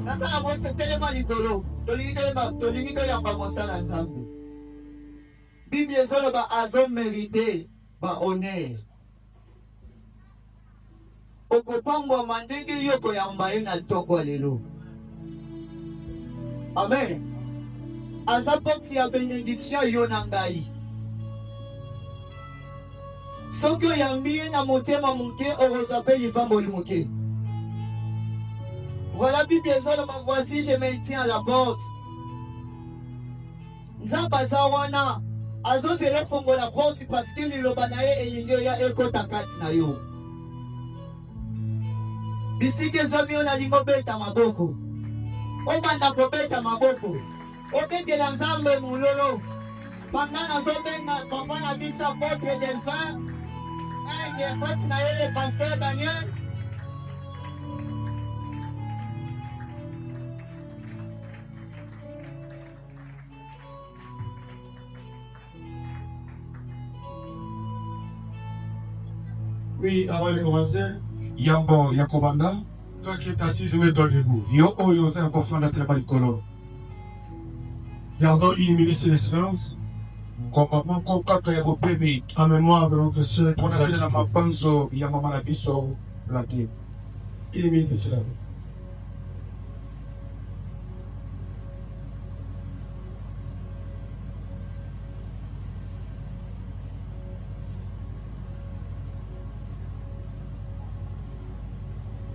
Nasa ako sa tellement litolo. Tolingi to yamba mosala nzambe. Bible ezolo ba azo mérité ba honneur. Okopambwa mandenge yoko yamba ye na toko lelo. Amen. Aza boxi ya bénédiction yo na ngai. Soki oyambi ye na motema moke okozape libamboli moke. Voilà Bible ezoloba, voici je me tiens à la porte. Nzambe aza wana azozela fongola porte parce que liloba na ye elingi oya ekota kati na yo. Bisiki ezomi yo nalingi obeta maboko. Obanda kobeta maboko. Obetela Nzambe mulolo. Pendant nazobenga papa na biso apôtre Delphin, un pote na ye le pasteur Daniel. Oui, avant de commencer, Yambo Yakobanda, toi qui es assis, où est ton debout? yo oyo za kofanda tele balikolo. Gardons une minute de silence Kwa mako kaka ya bopemi, en mémoire de notre sœur qui nous pona a tele na quittés. mapanzo ya mama na biso lati. Une minute de silence.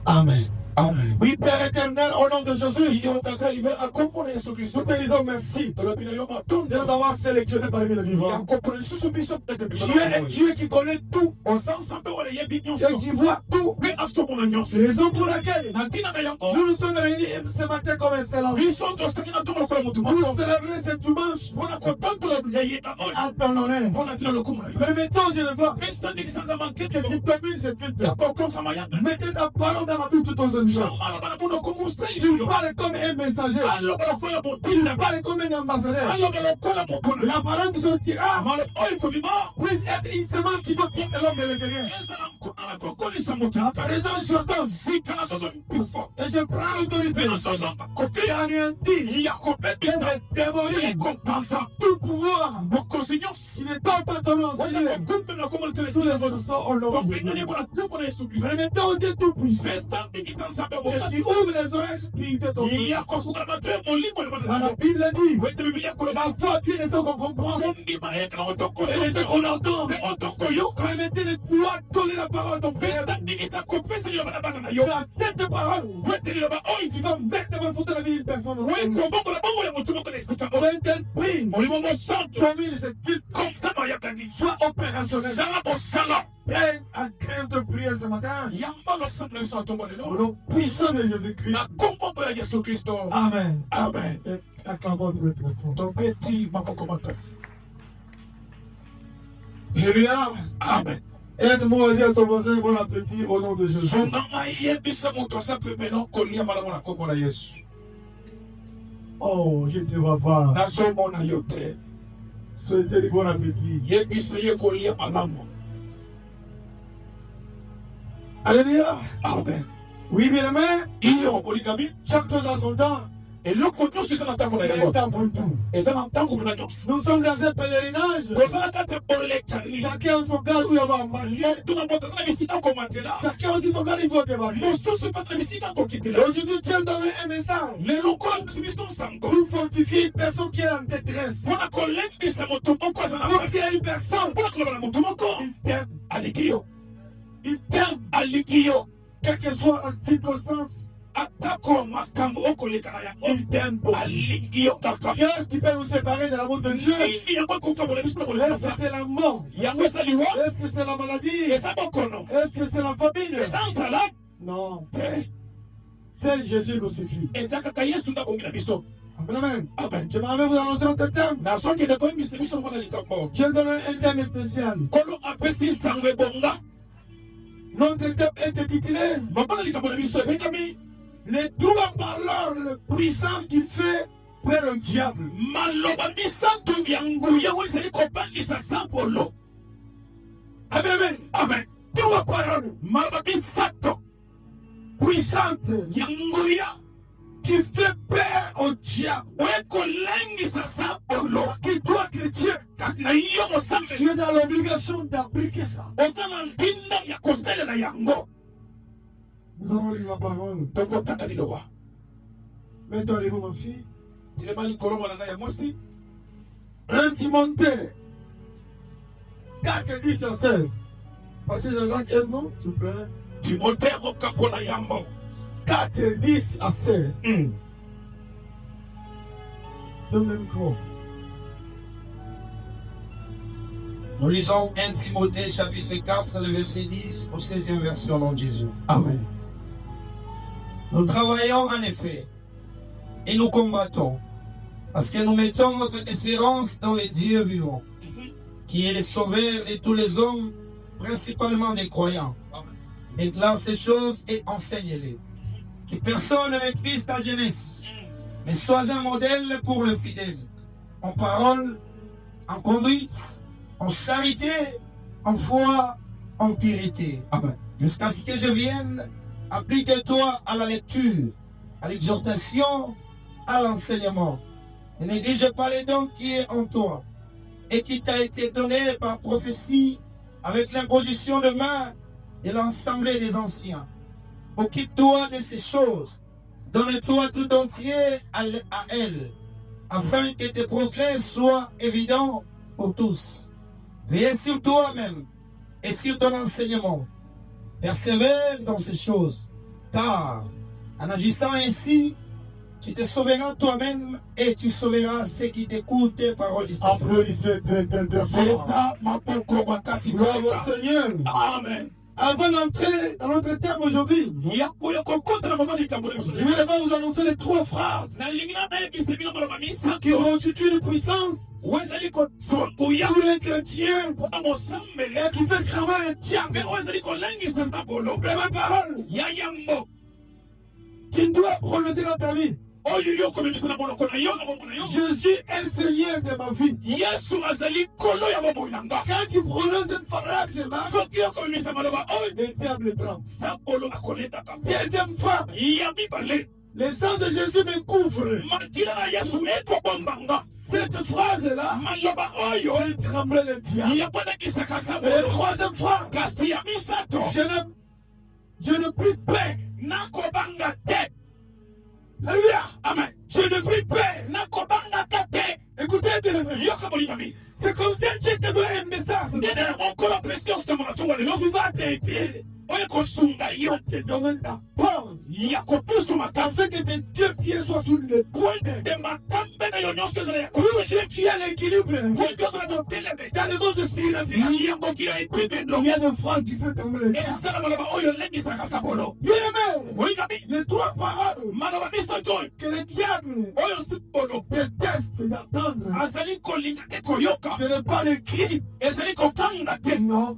Amen. Amen. Oui, Père éternel, au nom de Jésus, Yo taka libera akombo Yesu Kristo. nous te disons merci Tolobina yo de matonde nous avoir sélectionnés parmi les vivants. yakopona lisusu biso tete biso. Tu es un Dieu qui connaît tout Oza nsambe wala yebi et nyonso. qui voit tout. Pe aso mona nyonso. Raison pour laquelle Na ntina na yango. nous nous sommes réunis ce matin comme un seul homme Biso tosaki na tomo lokola mutu pour moko. célébrer ce dimanche Pona kotantola yeyena oyo. à ton honneur. Pona ntina lokumu na yo. Permettons Dieu de gloire Pesa ndenge sanza mankete que tu domines ce culte. yakokosa mayanda. Mettez ta parole dans la bouche de ton jeune gens. Alobana muno komusaidi Tu yo. parles comme un messager. Alobana kola Tu motinda. parles comme un ambassadeur. Alobana kola mokona. La parole qui sortira Amale oyo kobima. puisse être une semence qui doit porter l'homme de l'intérieur. Ezala mkona kokolisa moto. Ta raison j'entends Sika na sozo mpifo. et je prends l'autorité. Pena sozo kote. Qui anéantit Yakopeti et na. me démolir Kompansa. tout pouvoir Bokosi nyonso. qui ne tend pas ton nom, Waza Seigneur. kumbe na komo Tous les telesila autres sont au nom de Kombina Dieu. ni bona kuko na Yesu Kristo. Permettons Dieu tout puissant. Pesa ndenge sanza be Et bokasi. tu ouvres les oreilles spirituelles de ton peuple. Yakosuka na mato ya molimo ya Dans la bana. Bible dit, Kwete Biblia koloba. la foi tue les gens qu'on comprend. Kondima yeke na otoko. Et les qu'on entend. Mais otoko yo. Permettez de pouvoir donner la parole à ton Père. Pesa ndenge sa kopesa yo bana bana na yo. Car cette parole Kwete liloba oyo. qui va mettre en faute la vie d'une personne. Oui, kobongo la bongo ya mutu moko na esika oyo. Quand elle prie, Molimo mo santo. domine ce culte, Comme ça bayakani. soit opérationnel. Sala bosala. Père, à crainte de prière ce matin. Yamba lo santo biso atombo Au lelo. nom puissant de Jésus-Christ. Na kombo ya Yesu Kristo. Amen. Amen. Et acclamons Dieu très fort. Tobeti makoko makasi. Alléluia. Amen. Aide-moi à dire à ton voisin bon appétit au nom de Jésus. Sonanga yebisa moto asape beno kolia malamu na kombo na Yesu. Oh, je ne te vois pas. Nazomona yo te. Souhaitez du bon appétit. Yebisa ye kolia malamu. Alléluia. Amen. Oui, bien aimé. Iyo polygami. Chaque chose a son temps. Eloko nyonso eza na ntango na Il y a un yango. temps pour tout. Eza na ntango na nyonso. Nous sommes dans un pèlerinage. Kozala kati bolekani. Chacun a son gars où il va embarquer. Tuna moto na bisika komatela. Chacun aussi son gars, il faut débarquer. Mosusu pata na bisika Et kokitela. aujourd'hui, tu aimes donner un message Lelo kola biso sango. pour fortifier une personne qui est en détresse. Mpona kolembisa moto moko aza na Pour pasi. qu'il y ait une personne, Mpona koloba na moto moko. il t'aime. Aliki yo. Il t'aime. Aliki yo. Quelle que soit la circonstance, Atako makambo okoleka na yango. il t'aime beaucoup. Aliki yo kaka. Qu'est-ce qui peut nous séparer de l'amour de Dieu? Nini yango ekokabola biso na Est-ce boleka que sa. c'est la mort? Yango eza liwa. Est-ce que c'est la maladie? Eza bokono. Est-ce que c'est la famine? Eza nzala. Non. Te. Seul Jésus nous suffit. Eza kaka Yesu nde abongi na biso. Amen. Amen. Je m'en vais vous annoncer notre thème. Nazokende koyebisa biso mwana likambo. Je donne un thème spécial. Kolo apesi sango ebonga. Notre thème est intitulé Mabana likambo na biso ebengami les trois valeurs puissantes qui fait peur au diable. maloba misato ya nguya oyo ezali kobangisa sambolo. Amen, amen. Amen. Trois paroles Maloba misato puissantes ya nguya qui fait peur au diable. oyo ekolangisa sambolo. Qui toi, chrétien, Kasi na yo mosambe tu es dans l'obligation d'appliquer ça. oza na ntinda ya kosalela yango. Nous allons lire la parole. Tokotanga liloba. Mets-toi debout, ma fille. Tilema likolo mwana ngai ya mwasi. 1 Timothée 4, 10 à 16. Parce que Jean-Jacques est bon, s'il vous plaît. Timothée mokakola yambo. 4, 10 à 16. Donne le micro. Nous lisons 1 Timothée chapitre 4, le verset 10 au 16e verset au nom de Jésus. Amen. Nous travaillons en effet et nous combattons parce que nous mettons notre espérance dans le Dieu vivant, qui est le sauveur de tous les hommes, principalement des croyants. Déclare ces choses et enseigne-les. Que personne ne méprise ta jeunesse, mais sois un modèle pour le fidèle, en parole, en conduite, en charité, en foi, en pureté. Amen. Jusqu'à ce que je vienne, applique-toi à la lecture, à l'exhortation, à l'enseignement. Ne néglige pas les dons qui est en toi et qui t'a été donné par prophétie avec l'imposition de main de l'ensemble des anciens. Occupe-toi de ces choses. Donne-toi tout entier à elle, afin que tes progrès soient évidents pour tous. Veille sur toi-même et sur ton enseignement. Persévère dans ces choses, car en agissant ainsi, tu te sauveras toi-même et tu sauveras ceux qui t'écoutent tes paroles du Seigneur. Applaudissez très, très, très fort. Leta mapoko makasi Gloire au kaka. Seigneur. Amen. Avant d'entrer dans notre thème aujourd'hui, Yakuya kokota na mama likambo na biso. je vais d'abord vous annoncer les trois phrases Na lingina na yebisa bino maloba qui misato. constituent une puissance Wezali kozwa nguya pour les chrétiens mpona mosambele. et qui fait travailler un diable. Mpe wezali kolangisa sambolo. Ma parole Ya yango. qui doit prononcer dans ta vie. Oyo yo komemisa na monoko na yo na bomoi na yo. Jésus est le Seigneur de ma vie. Yesu azali kolo ya bomoi na nga. Quand il prononce une phrase, Soki okomemisa maloba oyo le diable tremble. sambolo akoletaka. Deuxième fois, Ya mibale. le sang de Jésus me couvre. Makila na Yesu ekobombanga. Cette phrase-là Maloba oyo fait trembler le diable. yabonakisaka Et sambolo. troisième fois, Kasi ya misato je ne prie pas. nakobanga te. Alléluia. Amen. Je ne prie pas. nakobanga te. Écoutez bien. Yoka bolinami. C'est comme si je te donnais un message. Ndene mokolo presque osema na tonga lelo. Tu vas t'aider. Oyo kosunga yo. Je te donne ta pause. Ya kopusu makasi. Afin que tes deux pieds soient sur le point. Te matambe na yo nyonso ezala ya Pour que tu aies l'équilibre. koyozala boteleme. Dans le monde de Syrie, yango kila epebendo. il y a des francs qui fait tomber le diable. esala maloba oyo lengisaka sambolo. Bien aimé. Olingabi. Les trois paroles maloba misato oyo que le diable oyo sambolo déteste d'entendre. azali kolinga te koyoka. Ce n'est pas les cris. ezali kokanga te. Non.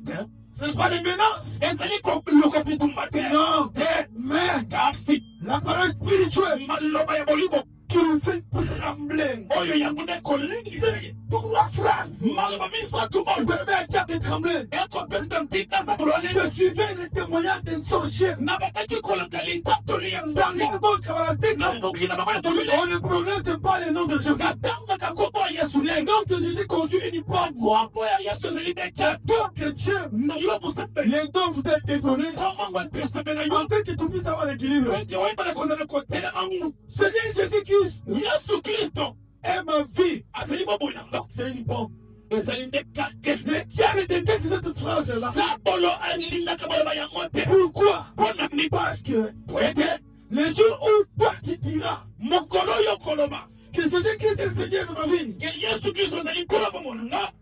Ce n'est pas les menaces. ezali koluka bitumba te. Non. te. Mais kasi la parole spirituelle maloba ya bolingo qui nous fait trembler. oyo yango nde kolengisa ye. Trois phrases. maloba misato Le oyo bébé a déjà de trembler. ekopesa ntinda sambolo Je ali. suivais le témoignage d'un sorcier. na bakaki kolanga litatoli ya Dans ndango. les mots camarades, na mokili na bango ya tolile. on ne prononce pas le nom de Jésus. atangaka nkombo ya yesu Les lenge. noms de Jésus conduisent une porte. nkombo ya yesu ezali deke. Toi, chrétien, na yo mosambeli. les dons vous êtes dédonnés komango epesame na yo. afin que tu puisses avoir l'équilibre. ete oyebana kozala kotelema ngu. Seigneur Jésus-Christ yesu kristo est ma vie. azali bomoi na nga. C'est une bombe. ezali nde kake. Le diable déteste cette phrase-là. sabolo alingaka maloba yango te. Pourquoi? mpona nini? Parce que po ete les jours où toi tu diras mokolo oyo koloba que Jésus-Christ est le Seigneur de ma vie, ke yesu kristo azali nkolo bomoi na nga.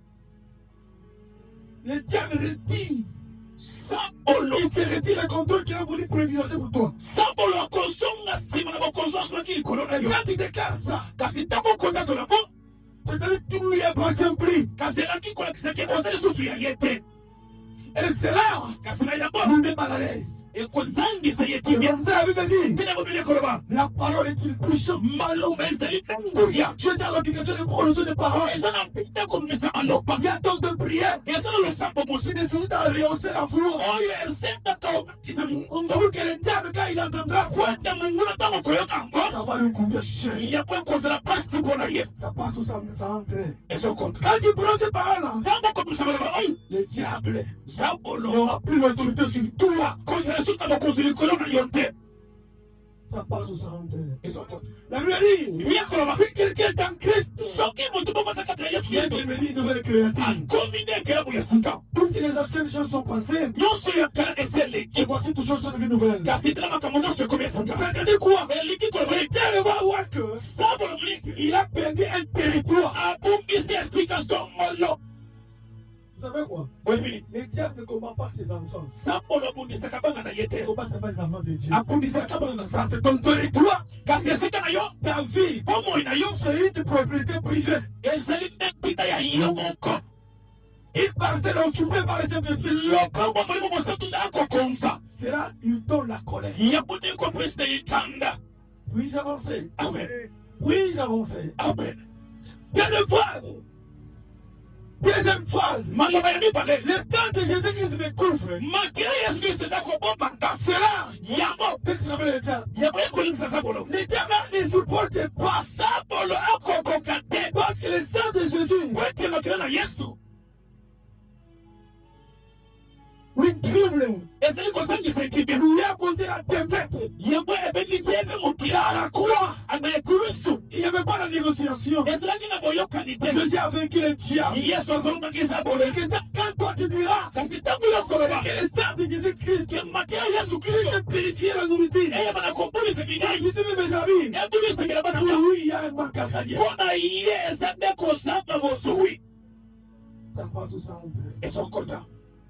le diable retire Sambolo. Il s'est retiré contre toi qui a voulu privilégier pour toi. Sambolo akozonga nsima na bakonzo azwaki likolo na yo. Quand tu déclares ça, Kasi ntango okonza tolamo, c'est-à-dire que tu ne lui appartiens plus. kasi elaki kolakisaki oza lisusu ya ye te. Et c'est là Kasi na yango nous met mal à l'aise. ekozangisa ye Et kimia. comme ça, la Bible dit, Tina bobile koloba. la parole est une puissance. Maloba ezali na nguya. Tu es dans l'obligation de prononcer des paroles. Eza na mpinda komisa maloba. Il y a donc de prières. Eza na losambo Tu mosusu. décides de rehausser la foi. Oyo elisendaka omatisa mungu. Pour que le diable, quand il entendra ça, Kwata mungu na ntango koyoka ngo. ça va lui coûter cher. Yango ekozala pasi mpona ye. Ça part tout ça, ça entre. ezokontra. Quand tu prononces ces paroles-là, Ntango komisa maloba oyo. le diable Zabolo. n'aura plus l'autorité sur toi. Kozala lisusu na bokonzi likolo na yo te. Ça part tout ça entre. Ezokontra. La Bible dit, Biblia koloba. si quelqu'un est en Christ, Soki moto moko aza kati na Yesu il est Kristo. devenu une nouvelle créature. Akomi nde ekelamu ya sika. Toutes les anciennes choses sont passées. Nyonso ya kala esi Et eleki. voici toutes choses sont devenues nouvelles. Kasi tala makambo nyonso ekomi esanga. Ça veut dire quoi? Eliki koloba ete. Dieu va voir que Sabolo moliti. il a perdu un territoire. Abungisi esika songolo. Vous savez quoi? Oyebili. Le diable ne combat pas ses enfants. Sabolo abundisaka bana na ye Il te. combat c'est pas les enfants de Dieu. Abundisaka bana na nzambe. Ton territoire, Kasi esika na yo. ta vie, Bomoi na yo. c'est une propriété privée. Ezali ntina ya yo moko. Une parcelle occupée par les Saint-Esprit. Lopango molimo mosatu na akokonza. Cela lui donne la colère. Yabuni kopesi na itanda. Puis-je avancer? Amen. Puis-je avancer? Amen. Deuxième phrase. Deuxième phrase. Maloba ya mibale. Le temps de Jésus-Christ me couvre. Makila Yesu Kristo eza kobomaka. Cela, Yango. peut travailler le diable. Yango ekolingisa Sabolo. Le diable ne supporte pas Sabolo akokoka te. parce que le sang de Jésus, Wete makila na Yesu. oui, tremble. Ezali kozangisa ekibia. Lui a apporté la défaite. Yango ebendisi ebe mokila à la croix. Ana ekulusu. Il n'y avait pas de négociation. Ezalaki na boyokani te. Jésus a vaincu le diable. Yesu azolongaki Sabolo. Et que quand toi tu diras Kasi ntango yo koloba. que le sang de Jésus-Christ Ke makila Yesu puisse Kristo. purifier la nourriture, Eyeba na kobulisa kigai. je vais mes amis. Ebulisakela bana Pour nga. lui, il y a un manque à gagner. Mpona ye eza nde kozanga bosui. Ça passe au sang entre. Ezokota.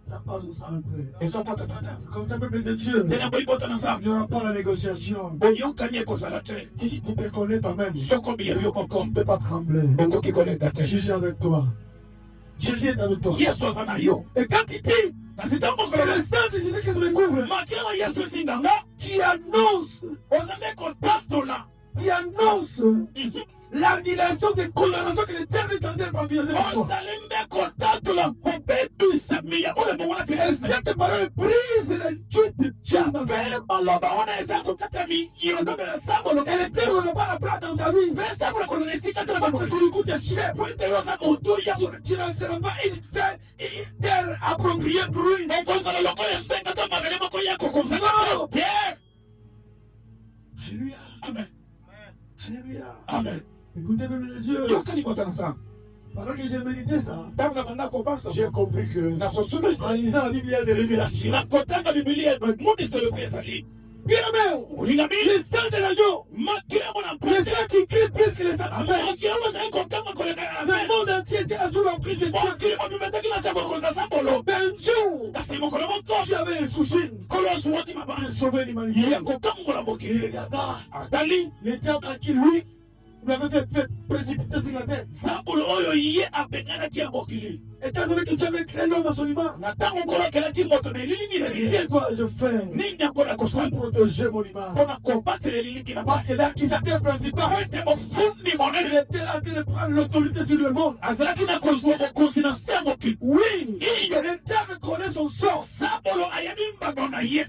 Ça passe au sang entre. Ezokota tata. Comme ça, peuple de Dieu, Ndena boyibota na il nzambe. n'y aura pas la négociation. Boyokani ekozala te. Si tu te connais toi-même, Soko miyebi yo moko. tu ne peux pas trembler. Okoki koleka te. Jésus est avec toi. Jésus est avec toi. Yesu aza na yo. Et quand il dit Kasi ntango que koloba. le sang de Jésus-Christ me couvre, Makila na Yesu esinga nga. tu annonces, Oza nde kotatola. tu annonces l'annulation des condamnations que le diable est en train de provisionner pour toi. Ozali nde kotatola mobebisa miya. Oyo mongo na Et tina. cette parole brise les joues du diable. Mpe maloba wana eza kokata miyondo na Sabolo. Et le diable n'a pas la place dans ta vie. Mpe Sabolo kozala esika te na Parce que bato. tu lui coûtes cher. Po ete yo aza moto ya Tu ne seras pas une terre appropriée pour lui. ekozala lokola esenga to mabele moko ya kokonzanga Non. te. Alléluia. Amen. Alléluia. Amen. Écoutez, peuple de Dieu. Yokani bota na nzambe. Pendant que j'ai médité ça, Ntango na banda kobasa j'ai compris que nasosolo en lisant la Bible, il y a des révélations. nakotanga bibilia moniselo mpe ezali. Bien aimé, olingami le sang de l'agneau, makila mona le mpete. sang qui crie plus que les sang. Amen. makila mozali kokanga koleka ya Le amen. monde entier était sous l'emprise de Dieu. mokili mobimezaki na se kokonza Sabolo. Mais un jour, kasi mokolo moko tu avais un souci kolo ozwaki de mabana sauver l'humanité. ya kokangola Il mokili. regarda atali les diables à qui lui, lui avait fait précipiter sur la terre. Sabolo oyo ye abenganaki ya mokili. Étant donné que Dieu avait créé l'homme à son image, na ntango kolokelaki moto na elilingi na ye. qu'est-ce que je fais nini yango na pour kosala protéger mon image? mpona kobatela elilingi na Parce basi. que l'accusateur principal, ete mofundi il monene était en train de prendre l'autorité sur le monde. azalaki na kozwa bokonzi na se ya mokili. Oui, iyo le diable connaît son sort. Sabolo ayabi mbango na ye.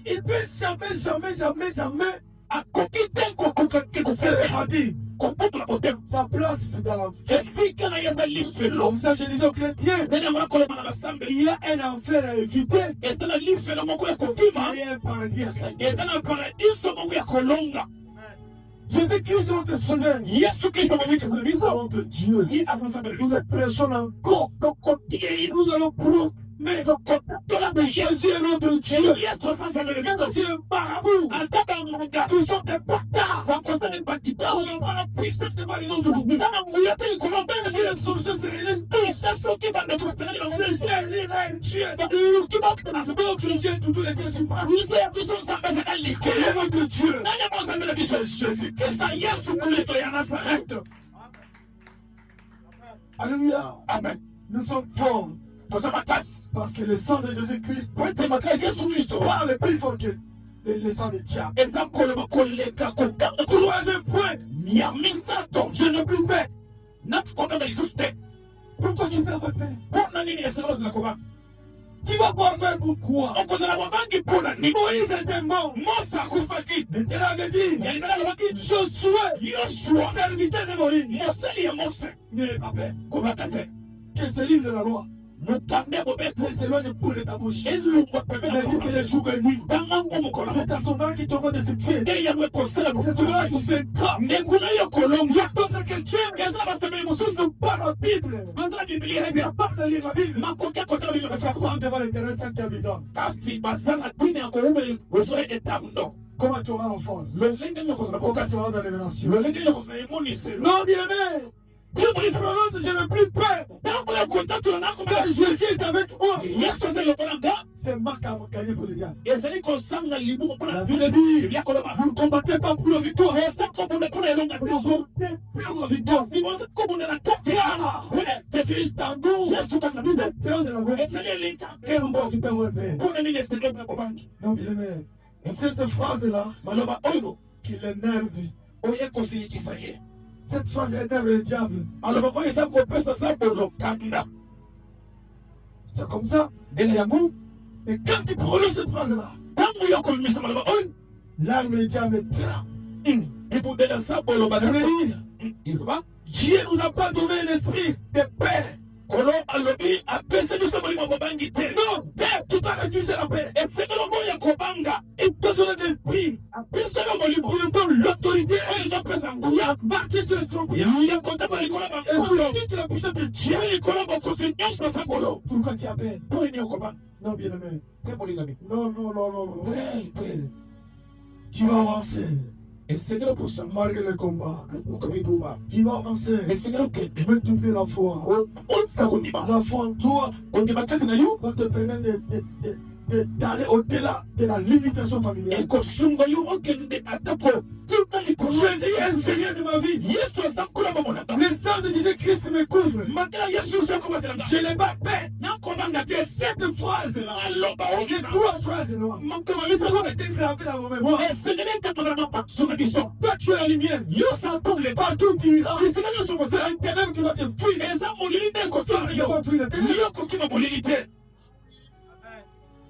Il peut jamais akoki te kokokaki se kofela repentir. kobutola motema. Sa place, c'est dans l'enfer. esika na ye eza lifelo. Comme ça, je disais aux chrétiens, ndenge yango nakoloma na basambe il y a un enfer à éviter eza na lifelo moko ya kokima. et un paradis à gagner. eza na paradiso moko ya kolonga. Jésus-Christ, notre Seigneur, yesu kristo momikisa na biso notre Dieu, ye aza nzambe na nous biso. prêchons encore. tokotieli Nous allons Mais kotola de Jésus. Jésus est notre Dieu. Yesu sasa ndio C'est le marabout. Ataka munga. Nous sommes des bâtards. Wakosa ni batita. On n'a pas la puissance de marier notre Dieu. Bizana nguya te kolombe na Dieu Dieu. est son Dieu, c'est l'esprit. Sasa kiba ndo tusengani na Le Dieu. ciel est là, Dieu. Kiba kitana sababu Notre Dieu est toujours les dieux suprêmes. Yesu ya biso samba zakali. Quel est notre Dieu? Nani mwanza mbele biso? Jésus. Kesa Yesu Kristo ya Nazareth. Alléluia. Amen. Nous sommes forts Tosema kasi. parce que le sang de Jésus-Christ Wete makala Yesu Kristo. parle plus fort que le sang de diable. Exemple koleba koleka kokanga Troisième point, ya misato. je n'ai plus peur. Nati kokanga lisusu te. Pourquoi tu perds votre peur? Pona nini esengelo zinakoba? Tu vas boire même pourquoi? Okozala wabangi pona nini? Moïse était mort. Mose akufaki. Maintenant, avait dit, Yalibela lobaki. Josué, Yoshua. serviteur de Moïse, Moseli ya Mose. n'ayez pas peur. Kobaka te. Que ce livre de la loi Mutambe bobeto. les éloigne pour de ta bouche. Elungwa pepe Il na a dit que les jours et nuits, Tanga ngumu kola. c'est à son nom qui t'aura de succès. Nde yangwe kosala C'est cela qui fait grave. Nekuna yo Il y kolonga. a d'autres chrétiens Yazala basemeli qui mosusu. ne sont pas la Bible. Banzala Biblia Ils hivi. ne pas de lire la Bible. Makoki akotala Biblia basa. Prends devant l'éternel sans qu'il habite. Kasi bazala dini ya kuume wezole etamdo. Comment tu auras l'enfance? Lolenge nyo kozala Comment kokasi. tu auras dans l'événement? Lolenge nyo kozala emoniselo. Non, bien aimé. Je prononce, je n'ai plus peur. Tango ya kontakto na nako Car maka. Jésus est avec moi. Yesu azali lokola nga. C'est Marc à gagner pour le diable. Ezali kosanga libumu La mpona Bible dit, Biblia koloba. vous ne combattez pas pour la victoire. Esa kobunda mpona elonga Vous te. combattez pour la victoire. Kasi boza kobunda na kati ya. Te fils tango. Yesu kaka Vous bize. êtes peur de la guerre. Ezali elinka. Quel bon tu peux avoir peur? Mpona nini esengeli mpona kobangi. Non, bien aimé. Et cette phrase-là, Maloba oyo qui l'énerve, oye kosilikisa ye. cette phrase énerve le diable. Maloba oyo eza kopesa sa bolokanda. C'est comme ça. Ndenge yango Et quand tu prononces cette phrase-là, ntango yo kolumisa maloba oyo l'arme du diable est prête. ebundela sa boloba Ça veut dire, iloba Dieu nous a pas donné l'esprit de paix. kolo alobi apesa biso molimo kobangi te Non, tu dois refuser la paix. esengelo moya kobanga Il te donne l'esprit. apesa yo molimo Il te donne l'autorité. oyo ezopesa nguya Marcher sur les scorpions. ya kotama likolo ya Et sur bankolo toute la puissance de Dieu. ye likolo bokosi nyonso ya sangolo Pourquoi tu as peur? mpo nini okobanga Non, bien aimé. te molingami Non, non, non, non, non. te Tu vas avancer. esengelo posanga Malgré le combat. okomitumba Tu vas avancer. esengelo kende Je vais doubler la foi. olisa kondima La foi en toi kondima kati na yo va te permettre d'aller au-delà de la limitation familiale. ekosunga yo okende atako tuna likolo Jésus est le Seigneur de ma vie. yesu aza nkolo mamonanga Le sang de Jésus-Christ me couvre. makela yesu nyonso yakomatela Je n'ai pas peur. nakobanga te Cette phrase-là, aloba les oyena trois phrases-là, makoma ça misako va être gravé dans vos mémoires. esengeli ekatolana mapaso na biso Toi, tu es la lumière. yo satomle Partout tu iras. esengeli nyonso C'est kosala un ténèbre qui va te fuir. eza molili nde Toi, ekotala tu ne vas yo pas fuir le ténèbre. yo kokima molili te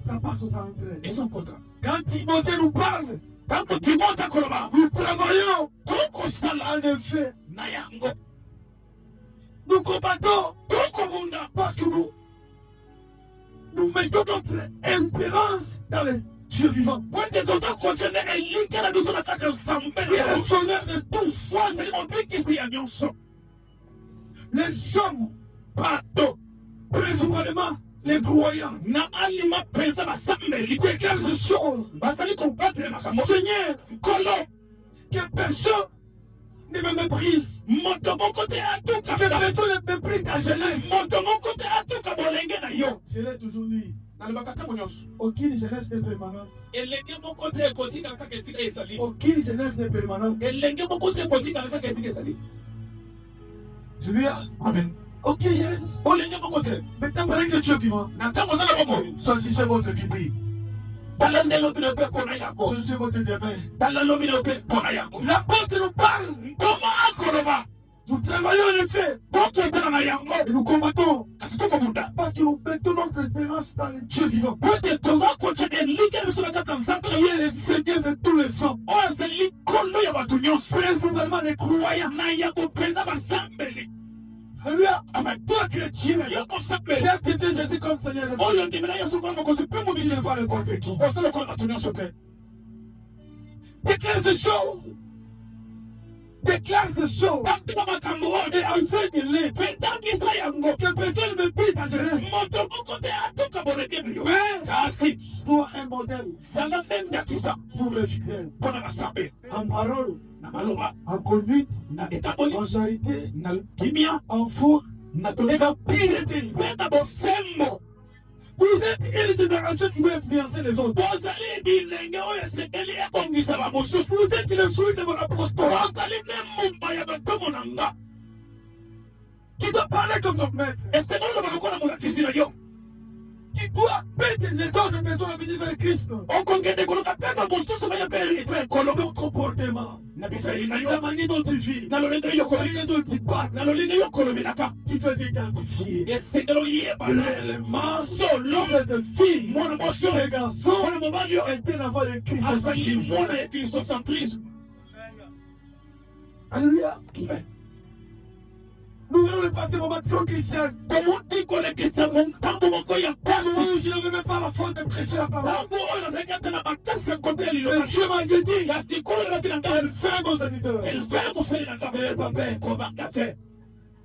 Ça passe au centre. ezokota Quand Timothée nous parle, ntango timote akoloba nous travaillons tokosala en effet. na yango Nous combattons tokobunda parce que nous mettons notre espérance dans les dieux vivants. po ete toza kotyende elinga na biso na kati ya nzambe Il est le sauveur de tous. po azali mobikisi ya nyonso Les hommes, bato principalement les croyants, na alima mpenza basambeli de quelque chose, bazali kobatele makambo Seigneur, nkolo que personne ne me méprise. moto moko te atuka Que personne ne méprise ta jeunesse. moto moko te atuka bolenge na yo Je l'ai toujours dit. nalobaka ntango nyonso Aucune jeunesse n'est permanente. elenge moko te ekotikala kaka esika ezali Aucune jeunesse n'est permanente. elenge moko te ekotikala kaka esika ezali Alléluia. amen Aucune jeunesse. olenge moko te Maintenant, pendant que Dieu vivant, na ntango oza na bomoi choisissez votre vie. tala nde lobino mpe mpona yango Choisissez votre demain. tala lobino mpe mpona yango La porte nous parle. nkoma akoloba Nous travaillons en effet. poto ezala na yango Et nous combattons. kasi tokobunda Parce que nous mettons notre espérance dans les dieux vivants. po ete toza kotya elinga na biso na kati ya nzambe Qui est le Seigneur de tous les hommes. oyo azali nkolo ya bato nyonso Principalement les croyants. na yango mpenza basambeli Alléluia. Toi chrétien, yo mosambeli j'ai accepté Jésus comme Seigneur. oyo ndimela yesu kolo mokozi mpe Je ne mobili sais pas n'importe qui. osala lokola bato nyonso te Déclare ces choses. déclare ces choses et enseigne-les. Que personne ne puisse t'agérer. Sois un modèle pour les fidèles. En parole, en conduite, en charité, en foi, et en piété. Vous êtes une génération qui veut influencer les autres. Vous êtes le fruit de mon apostolat. Tu dois parler comme ton maître. Tu dois péter les autres personnes à venir vers Christ. Ton comportement, la manière dont tu vis, la manière dont tu parles, tu dois t'identifier. Réellement, cette fille, ce garçon, était l'enfant de Christ. Alléluia. Nous allons le passer moment trop chrétien. Je ne veux même pas la faute de prêcher la parole. Mais Dieu m'a dit, elle ferme aux auditeurs.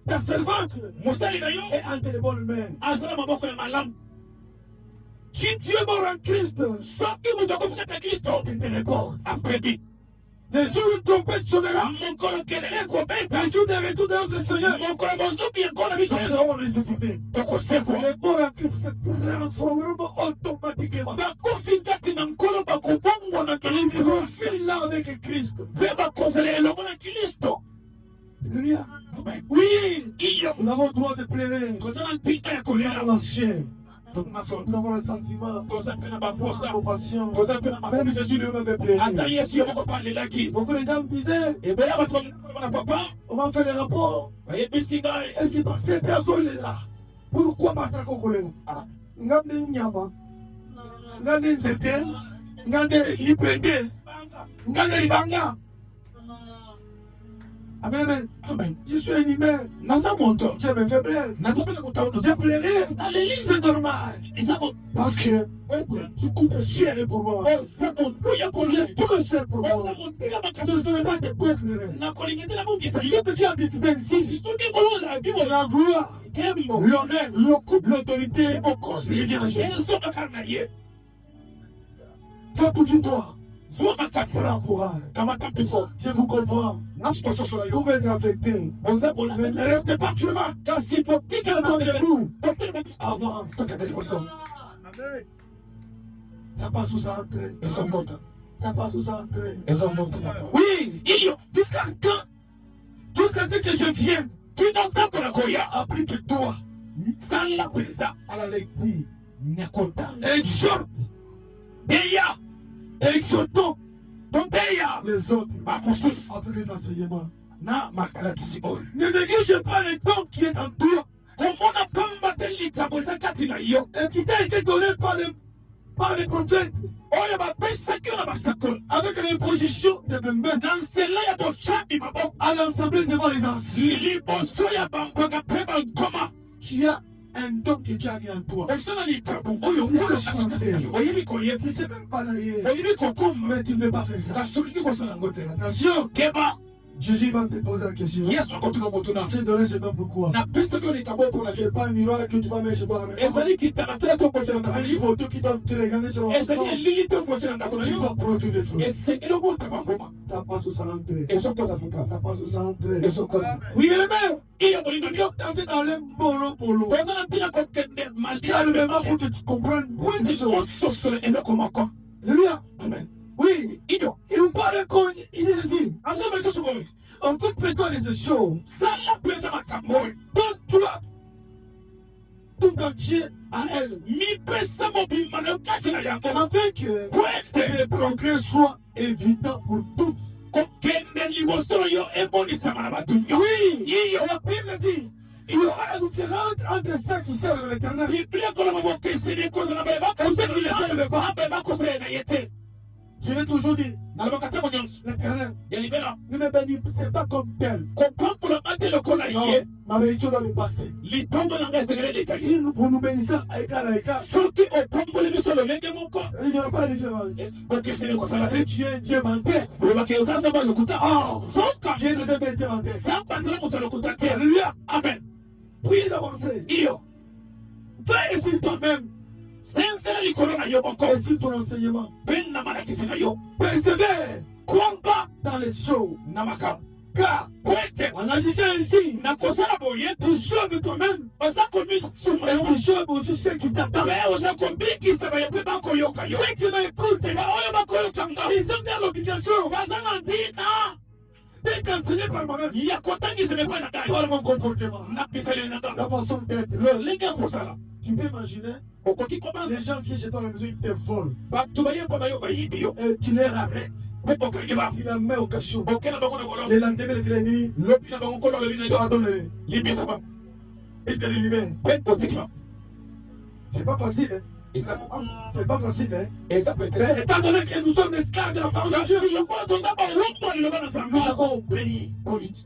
Ta servante est entre les bonnes mains. Si tu es mort en Christ, tu te réponds. Les jours de trompette sonnera. Les jours de retour de notre Seigneur. Nous serons ressuscités. Les morts en Christ se transformeront automatiquement. Ils vont finir là avec Christ. Alléluia. Oui, nous avons le droit de pleurer. Nous avons la chair. Nous avons le sentiment, nos passions. Même Jésus lui avait pleuré. Beaucoup de gens me disaient, on va faire les rapports. Est-ce qu'il passait personne il est là? Pourquoi Pasteur Kokolé? Ngande Nyama, Ngande Nzete, Ngande Lipende, Ngande Libanga. Amen. Amen. Je suis un humain. J'ai mes faiblesses. J'ai pleuré. C'est normal. Parce que tu coûtes cher pour moi. Tu coûtes tout cher pour moi. Je ne serai pas de quoi pleurer. Le petit anticipé ici, la gloire, l'honneur, l'autorité, les dirigeants. Toi, tout de toi. Je vous comprends. Vous va être affecté. Mais ne restez pas sur moi. Car si votre petit avant de nous, avance. Ça passe où ça entre. Ça passe où ça entre. Oui, jusqu'à quand? Jusqu'à ce que je vienne. Applique-toi. À la lecture. Exhorte. Exhortons les autres avec les enseignements. Ne néglige pas le don qui est en toi et qui t'a été donné par les prophètes avec l'imposition de mes mains à l'ensemble devant les anciens. Tu as un don que Dieu a mis en toi. Tu ne sais même pas d'ailleurs. Mais tu ne veux pas faire ça. Attention. Jésus va te poser la question. Tu donné ce don pourquoi? Ce n'est pas un miroir que tu vas mettre chez toi à la maison. Il faut tout qui doivent te regarder sur le tu dois produire des fruits. Ça passe où ça entre. Ça passe où ça entre. Oui, mais il y a dans le bolo polo. Calmement pour que tu comprennes. Alléluia. Amen. Oui, il nous parle comme il est ici. On coupe plutôt les choses. Donc toi, tout entier à elle. Afin que les progrès soient évidents pour tous. Oui, la Bible dit. Il y aura la différence entre ceux qui servent l'Éternel et ceux qui ne servent pas. Je l'ai toujours dit. nalobaka ntango nyonso L'éternel ya libela ne me bénit, c'est pas comme tel. kopambolanga te lokola Non, ye ma bénédiction doit me passer. lipambo na ngai esengeli eleka Si vous nous bénissez à écart à écart, soki opamboli biso lolenge moko il n'y aura pas de différence. okeseni kosala Et te tu es un Dieu menteur. olobaki oza nzambe lokuta soka Dieu nous a bien été menteur. nzambe azala moto lokuta te Alléluia. amen Priez d'avancer. iyo Va essayer toi-même. senzela likolo na yo moko Essaye ton enseignement. mpe na malakisi na yo Persévère komba dans les choses. na makambo Car po ete en agissant ainsi, na kosala boye tu sauves toi-même. oza komisuma Et tu sauves aussi ceux qui t'attendent. me oza kobikisa baye mpe bakoyoka yo Ceux qui m'écoutent, baoyo bakoyoka nga ils ont bien l'obligation baza na ntina d'être enseignés par moi-même. ya kotangisa mepai na ngai Par mon comportement, na bisaleli na la ngai façon d'être. lolenge ya kosala Tu peux imaginer, okoki kobanza les gens viennent chez toi à la maison, ils te volent. bato baye mpo na yo bayibi yo Et tu les arrêtes. mpe bokangi ba Tu les mets au cachot. oke na bango na kolo Le lendemain, le traîner, lobi na bango kolo lobi na yo pardonne-les. limbisa ba Et te les libères. mpe otikima C'est pas facile, hein. eza C'est pas facile, hein. eza petre Mais étant donné que nous sommes esclaves de la parole de Dieu, kasi lokola toza balongwa liloba na nous nzambe avons obéi.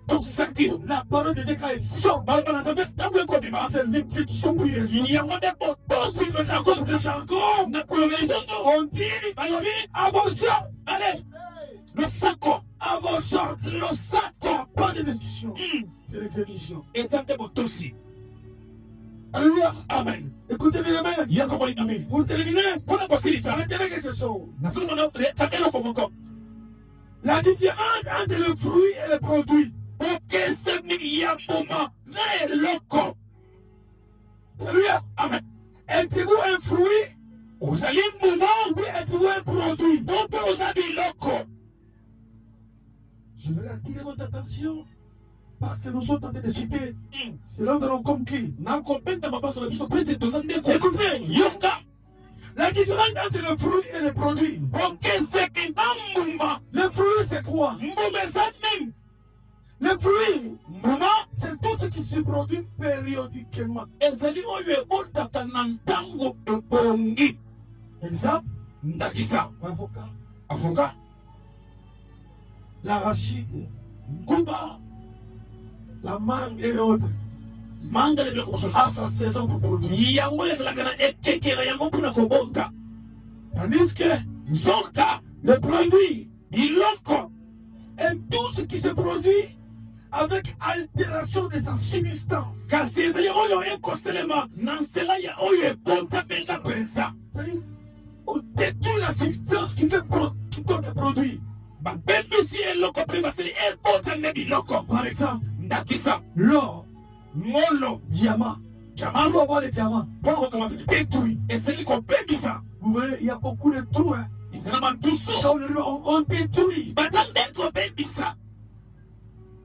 tosaki La parole de Dieu, quand elle sort, baloba na nzambe ntango ekobima c'est l'exécution pour les yeux. yango nde botosi mpeza Comme le jargon, na koloba lisusu on dit, balobi avançons, ale losako avançons. losako Pas de discussion. C'est l'exécution. eza nde botosi Alléluia. amen Écoutez bien, amen. yako molingami Pour terminer, mpona kosilisa retenez quelque chose. nasolomona takeloko moko La différence entre le fruit et le produit. okeseni ya mbuma na eloko Alléluia. amen Êtes-vous un fruit ozali mbuma ou êtes-vous un produit? to mpe oza biloko Je vais attirer votre attention parce que nous sommes en train de citer. C'est là où nous allons compris. nakopenda mabaso na biso mpe ete toza ndeko Écoutez, yoka la différence entre le fruit et le produit. okeseki na mbuma Le fruit, c'est quoi? mbuma eza nini Le fruit, mbuma c'est tout ce qui se produit périodiquement. ezali oyo ebotaka na ntango ebongi Exemple, ndakisa l'avocat, avoka l'arachide, nguba la mangue et autres. manga na biloko mosusu À sa saison pour produire. yango ezalaka na ekeke na yango mpona kobota Tandis que nzoka le produit biloko est tout ce qui se produit avec altération de sa substance. kasi ezali oyo ekoselema na nzela ya oyo ebotamela mpenza C'est-à-dire, on détruit la substance qui fait qui donne le produit. babembisi eloko mpe baseli ebota nde biloko Par exemple, ndakisa l'or, ngolo diamant. jamalo On va voir les diamants. mpona kokamata détruit esili kobebisa Vous voyez, il y a beaucoup de trous. Hein. ezala bantusu Quand on détruit. baza nde kobebisa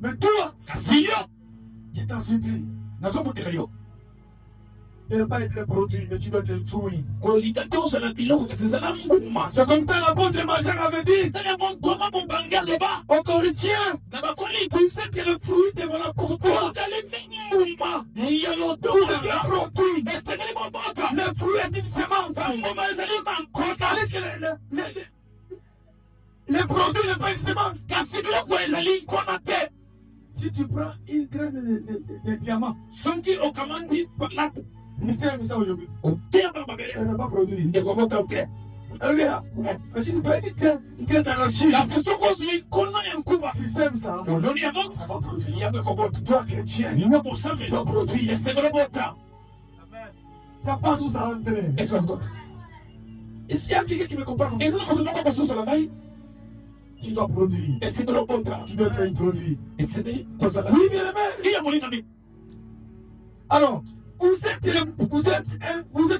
Mais toi, kasi yo je t'en supplie, nazobundela yo de ne pas être un produit, mais tu dois être un fruit. kolinga te ozala biloko kasi ezala mbuma C'est comme ça l'apôtre Major avait dit tala yango nkoma mobangi aloba aux Corinthiens. na bakoli Tu sais que le fruit de mon apôtre, ozali mbuma ya le lotola produit, esengeli mobota le fruit est une semence. bambuma ezali bankota Tandis que le produit n'est pas une semence. kasi biloko ezali nkona te Si tu prends une graine de diamant, soki okamandi balata mystère, aujourd'hui, otia bana babele elle n'a pas produit. ekobota te Regarde, mais si tu prends une graine d'arachide, kasi soki ozwi nkona ya nkuba tu sèmes ça, oloni yango ça va produire. yango ekobota Toi, chrétien, yango bosange eproduit esengeli obota ça passe où ça entre. ezakota Est-ce qu'il y a quelqu'un qui me comprend? ezala moto moko bososola ngai Tu dois produire. esengeli obota Tu dois être un produit. esengeli kozala Oui, bien aimé. iya molingami Alors, vous êtes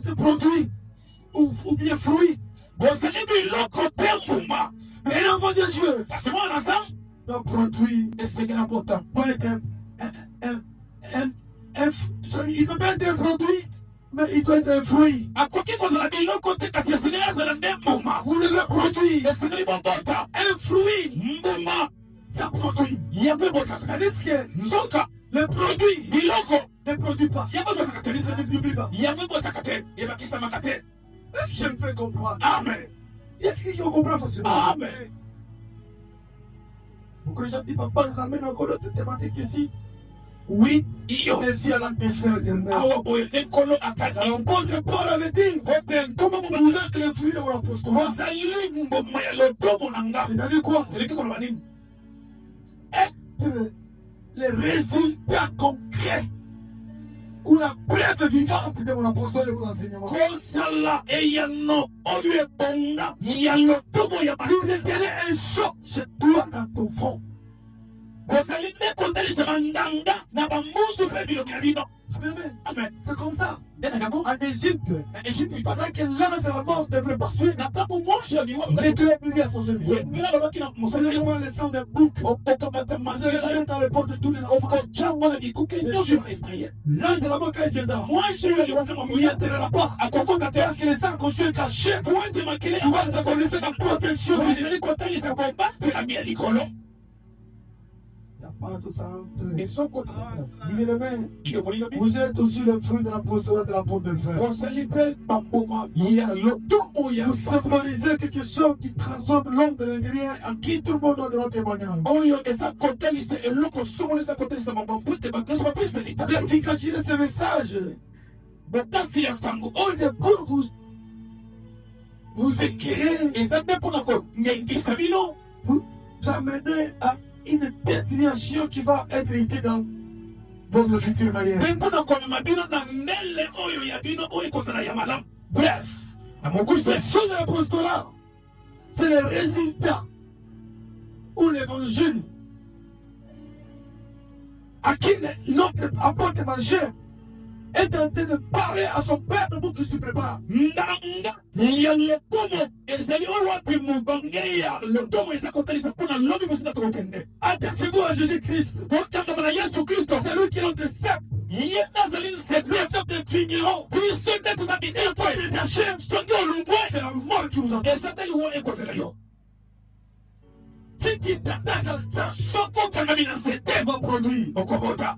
un produit ou bien fruit. bozali biloko mpe mbuma Mais l'enfant de Dieu kasi mwana nzambe doit produire. esengeli abota Doit être il ne peut pas être un produit, mais il doit être un fruit. akoki kozala biloko te kasi esengeli azala nde mbuma Vous devez produire. esengeli bobota Un fruit, mbuma ça produit. yango ebotaka Tandis que nzoka le produit biloko ne produit pas. yango ebotaka te Il ne se multiplie pas. yango ebotaka te ebakisamaka te Est-ce que je me fais comprendre? amen Il y a quelqu'un qui comprend facilement. Amen. Beaucoup de gens disent, papa, nous ramène encore d'autres thématiques ici. Oui, iyo. Merci à l'ambition éternelle. Awa boye nekolo akati. L'apôtre Paul avait dit, Open comme vous êtes les fruits de mon apostolat. Mosali mboma ya lotomo nanga. C'est-à-dire quoi? Eleki koloba nini? Les résultats concrets ou la preuve vivante de mon apostolat et de mon enseignement. Kosala eyano oyo ebonga ya lotomo ya Vous êtes donné un choc chez toi dans ton front. bozali nde kotalisa bandanga na bamusu mpe biloko ya bino. Amen. Amen. C'est comme ça. Nde na yango En Égypte, na Egypte pendant que l'ange de la mort devrait passer, na ntango mwasi ya liwa les deux brillent à son service. yembela alobaki na mosali Seulement le sang des boucs. okokamata Vous manzela allez dans les portes de tous les enfants. okocangwa na bikuke nyonso ya Israel. L'ange de la mort, quand il viendra, Mwasi oyo aliwaka il n'y entrera pas. akokota te Parce que les sangs conçus cachés, po ete makele tu vas s'accorder la protection. ezali kotalisa bomba mpe na bia likolo Ça part tout ça entre. ezokota Bien-aimés, iyo bolingo bi vous êtes aussi le fruit de l'apostolat de l'apôtre de fer. bozali mpe bamboma ya lotomo ya Vous symbolisez quelque chose qui transforme l'homme de l'intérieur en qui tout le monde doit donner témoignage. oyo eza kotalisa eloko songolo eza kotalisa mabambu te bato bapesa lita L'efficacité de ce message, bokasi ya sango oyo c'est pour vous éclairer, eza nde mpona konyangisa bino vous amener à une destination qui va être indiquée dans votre futur mariage. mpe mpona komema bino na ndele oyo ya bino oyo ekozala ya malamu. Bref, na mokusa Ce sont de l'apostolat, c'est le résultat où l'évangile à qui notre apôtre majeur est en train de parler à son père pour qu'il se prépare. ndanga ya lotomo ezali oyo wapi mobange ya lotomo eza kotalisa mpona lobi mosina tokokende. Attachez-vous à Jésus-Christ. bokangama na yesu kristo C'est lui qui est notre sceptre. ye nde azali Le nsepe sceptre des vignerons. biso nde toza Et bineto toi, il est caché. soki olungwe C'est la mort qui vous entend. eza nde liwo ekozela yo Si tu t'attaches à ça, soki okangami na nzete elle va produire. okobota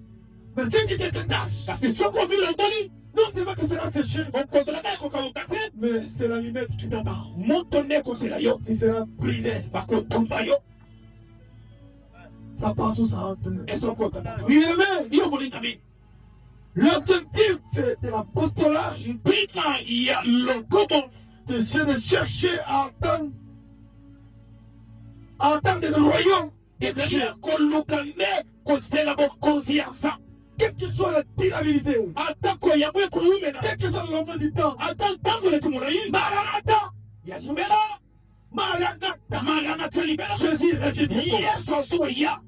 Mais si tu te détaches, kasi soki omilondoli non seulement que c'est séché, okozalaka ekokauka te mais c'est la limite qui t'attend. moto nde ekozela yo Tu seras brûlé. bakotumba yo Ça part tout ça entre. ezokota Oui, amen. yo molingami L'objectif de l'apostolat, mpina ya lotomo c'est de chercher à attendre le royaume. ezali ya koluka nde kozela bokonzi ya nza Quelle que soit la durabilité, atako yango ekoyumela quel que soit le nombre du temps, ata ntango leki molai maranata ya libela maranata libela Jésus revient bientôt. yesu azoya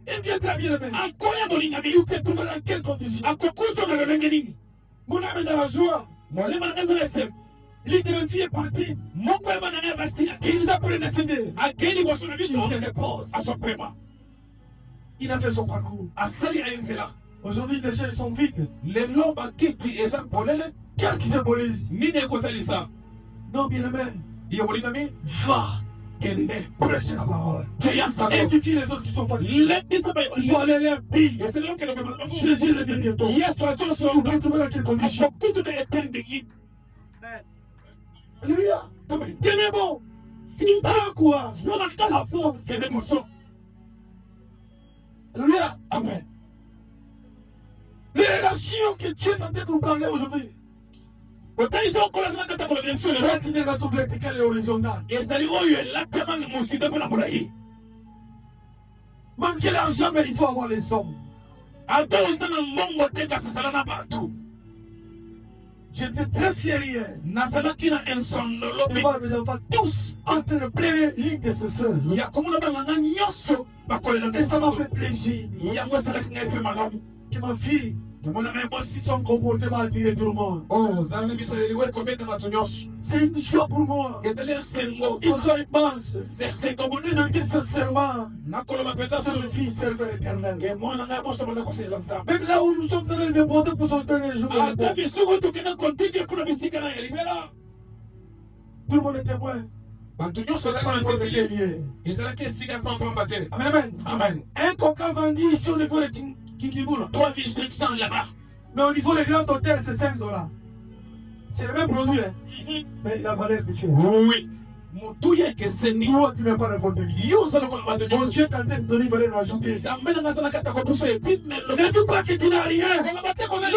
Il viendra bien aimé. akoya molingami Il te trouvera dans quelle condition? akokuta na lolenge nini Mon âme est dans la joie. molema nanga ezala eseme L'idée de vie est partie. moko yeba nanga ya basi Il nous a prédestinés. akei liboso na Il biso se dépose. azopema Il a fait son parcours. asali ayo nzela Aujourd'hui, les gens ils sont vides. lelo bakiti eza polele Qu'est-ce qui symbolise? nini ekotalisa Non, bien aimé. yo molingami Va kende prêcher la parole. keya sango Édifie les autres qui sont fatigués. lebisa Il faut aller leur dire. eseli okende Jésus revient bientôt. yesu Tu azoso dois trouver dans quelle condition? akokutu de etendeki Alléluia. Tenez bon. Pas quoi? zona kala force kende moso Alléluia. amen Les relations que Dieu est en train de nous parler aujourd'hui. otalisa okolazana kata koloba biso lelo C'est une relation verticale et horizontale. ezali oyo elatama na mosika mpe na molai Manquer l'argent, mais il faut avoir les hommes. ata oza na mbongo te kasi ezala na bato J'étais très fier hier nazalaki na de ensondolobi voir mes enfants tous en train de pleurer l'une de ses sœurs. ya komona banganga nyonso bakolela Et ça m'a fait plaisir yango esalaki ngai mpe malamu que ma fille, tomona ngai mwasi son comportement a attiré tout le monde. ozala na bisaleli oyo ekobenda bato nyonso C'est une joie pour moi. ezali esengo Une joie immense esengo de monene dire sincèrement nakoloba mpenza que solo ma fille servait l'éternel. ke mwana ngai moso banda koselela nzambe Même là où nous sommes en train de poser pour son dernier jour, ata bisoko tokenda kontike mpona bisika na ya libela tout le monde est témoin. bato nyonso bazalaki na C'est nzete lié. ezalaki esika pampamba te Amen, amen. amen Un coca vendu ici au niveau de Kingiboula. 3500 là-bas Mais au niveau des grands hôtels, c'est $5. C'est le même produit, hein. Mais il a valeur différente. oui mutu ekeseni Toi, tu n'es pas n'importe qui. yo ozala lokola bato Mon nyonso Dieu t'a donné une valeur ajoutée. nzambe na nga aza na kati ya kopuso epimelo mais tu crois que tu n'as rien konga bateko na yo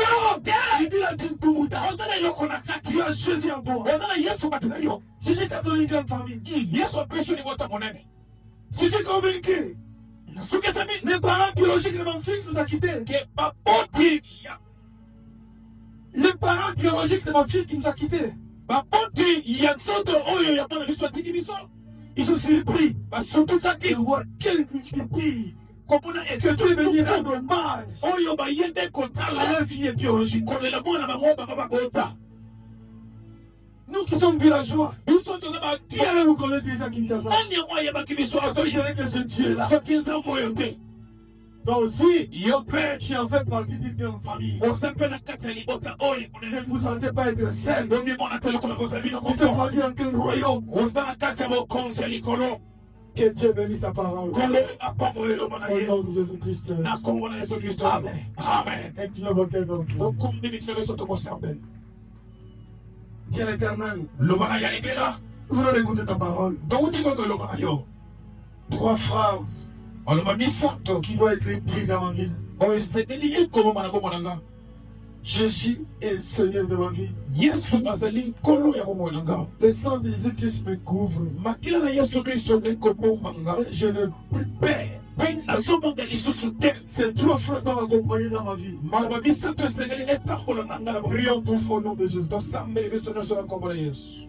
Il dit la Dieu tout monde. oza na eloko na kati Tu as Jésus en toi. oza na yesu kati na yo Jésus t'a donné une grande famille. yesu apesi yo libota monene Je suis convaincu. nasukesami Les parents biologiques de mon fils nous ont quittés. ke baboti ya Les parents biologiques de mon fils qui nous ont quittés. baboti ya nzoto oyo ya bana biso atiki biso Ils sont surpris. basututaki Ils voient quelle multitude. komona Que tu es venu rendre hommage oyo bayende à kotala leur fille biologique. kolela mwana bango bango bakota Nous qui sommes villageois, biso toza qui batia allez vous connaître déjà Kinshasa? nani yango ayebaki biso Toi, je dirais que ce Dieu-là. soki nzambe oyo te Toi aussi, yo mpe tu en fais partie d'une grande famille. oza mpe na kati ya libota oyo Ne monene vous sentez pas être seul. bomimona te lokola kozala bino Tu fais moko partie d'un grand royaume. oza na kati ya bokonzi ya likolo Que Dieu bénisse sa parole. kolo apambo elongo na Au ye nom de Jésus-Christ. na kombo na yesu kristo Amen. amen Inclinez vos têtes en prière. okumbi mitilo biso tokosambela Dieu l'éternel, loba na ya libela nous voulons écouter ta parole. touti koko eloba na yo 3 phrases oloba misato qui doivent être écrites dans ma vie. oyo esekeli ekomoma na bomoi na nga Jésus est le Seigneur de ma vie. yesu azali nkolo ya bomoi na nga Le sang de Jésus-Christ me couvre. makila na yesu kristo ekoboma nga Je ne plus peur. mpe nazobanga lisusu te Ces 3 phrases doivent accompagner dans ma vie. maloba misato esengeli etambola na nga na bomo Prions tous au nom de Jésus. tosambeli biso nyonso na kombo na yesu